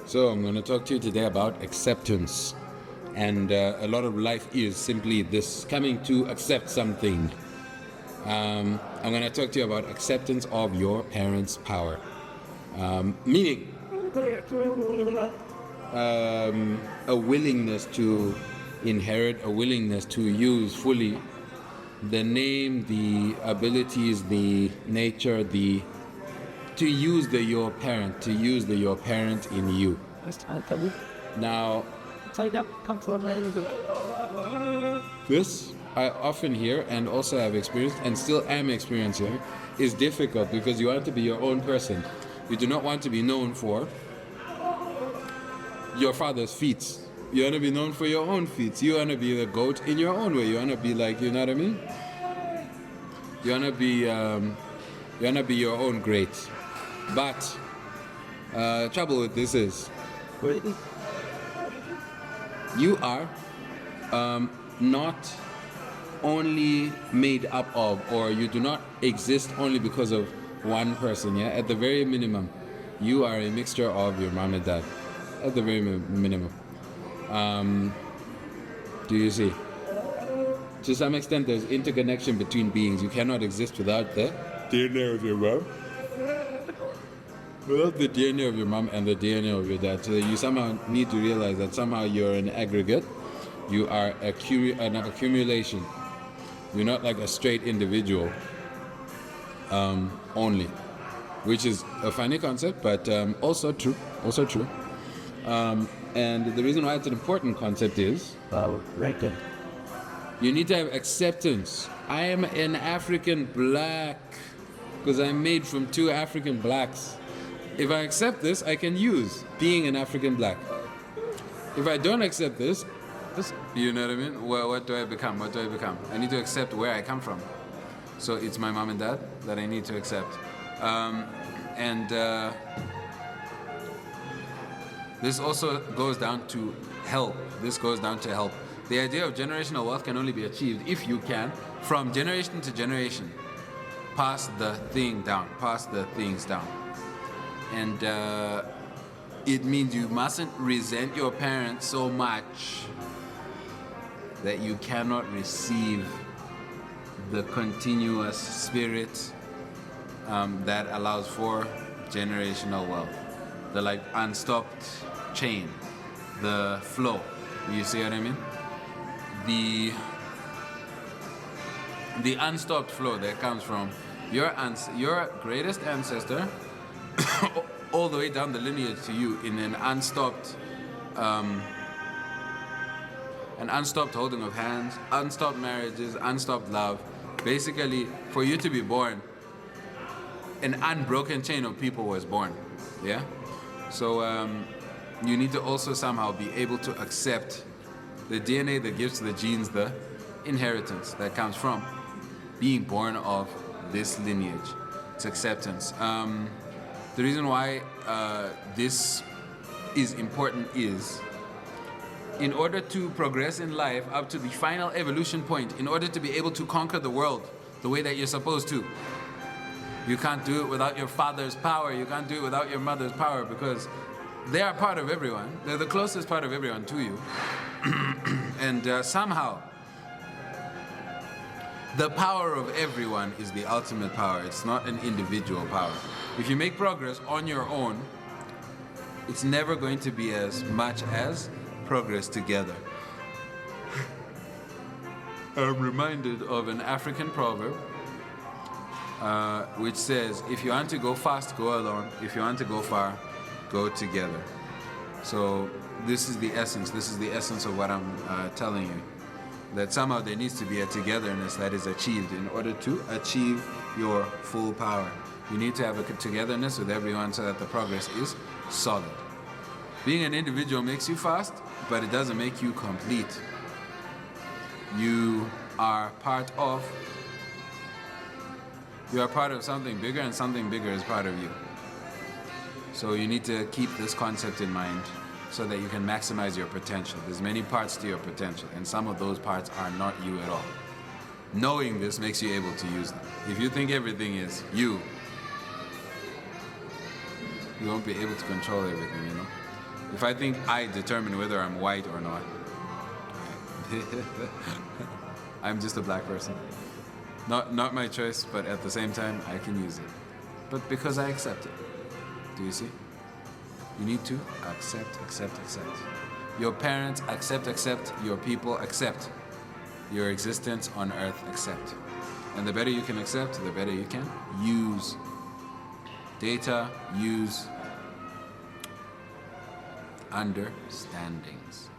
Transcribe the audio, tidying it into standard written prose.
So I'm going to talk to you today about acceptance. And a lot of life is simply this, coming to accept something. I'm going to talk to you about acceptance of your parents' power. Meaning, a willingness to inherit, a willingness to use fully the name, the abilities, the nature, to use the your parent in you. Now, this I often hear and also have experienced and still am experiencing is difficult because you want to be your own person. You do not want to be known for your father's feats. You want to be known for your own feats. You want to be the goat in your own way. You want to be like, you know what I mean? You want to be your own great. But trouble with this is you are not only made up of, or you do not exist only because of one person. Yeah, at the very minimum, you are a mixture of your mom and dad. At the very minimum. Do you see? To some extent, there's interconnection between beings. You cannot exist without the DNA of your mom. Without the DNA of your mom and the DNA of your dad. So you somehow need to realize that somehow you're an aggregate. You are an accumulation. You're not like a straight individual only. Which is a funny concept, but also true. And the reason why it's an important concept is you need to have acceptance. I am an African black because I'm made from two African blacks. If I accept this, I can use being an African black. If I don't accept this, you know what I mean? Well, what do I become? I need to accept where I come from. So it's my mom and dad that I need to accept. This also goes down to help. The idea of generational wealth can only be achieved if you can, from generation to generation, pass the things down. And it means you mustn't resent your parents so much that you cannot receive the continuous spirit that allows for generational wealth. The like unstopped chain, the flow. You see what I mean? The unstopped flow that comes from your greatest ancestor all the way down the lineage to you in an unstopped holding of hands, unstopped marriages, unstopped love. Basically, for you to be born, an unbroken chain of people was born. Yeah? So you need to also somehow be able to accept the DNA that gives to the genes the inheritance that comes from being born of this lineage. It's acceptance. The reason why this is important is in order to progress in life up to the final evolution point, in order to be able to conquer the world the way that you're supposed to, you can't do it without your father's power. You can't do it without your mother's power because they are part of everyone. They're the closest part of everyone to you. And somehow, the power of everyone is the ultimate power. It's not an individual power. If you make progress on your own, it's never going to be as much as progress together. I'm reminded of an African proverb which says, if you want to go fast, go alone. If you want to go far, go together. So this is the essence of what I'm telling you. That somehow there needs to be a togetherness that is achieved in order to achieve your full power. You need to have a togetherness with everyone so that the progress is solid. Being an individual makes you fast, but it doesn't make you complete. You are part of something bigger, and something bigger is part of you. So you need to keep this concept in mind so that you can maximize your potential. There's many parts to your potential, and some of those parts are not you at all. Knowing this makes you able to use them. If you think everything is you you won't be able to control everything, you know. If I think I determine whether I'm white or not, I'm just a black person. Not my choice, but at the same time, I can use it. But because I accept it. Do you see? You need to accept. Your parents accept. Your people accept. Your existence on earth accept. And the better you can accept, the better you can use data, use understandings.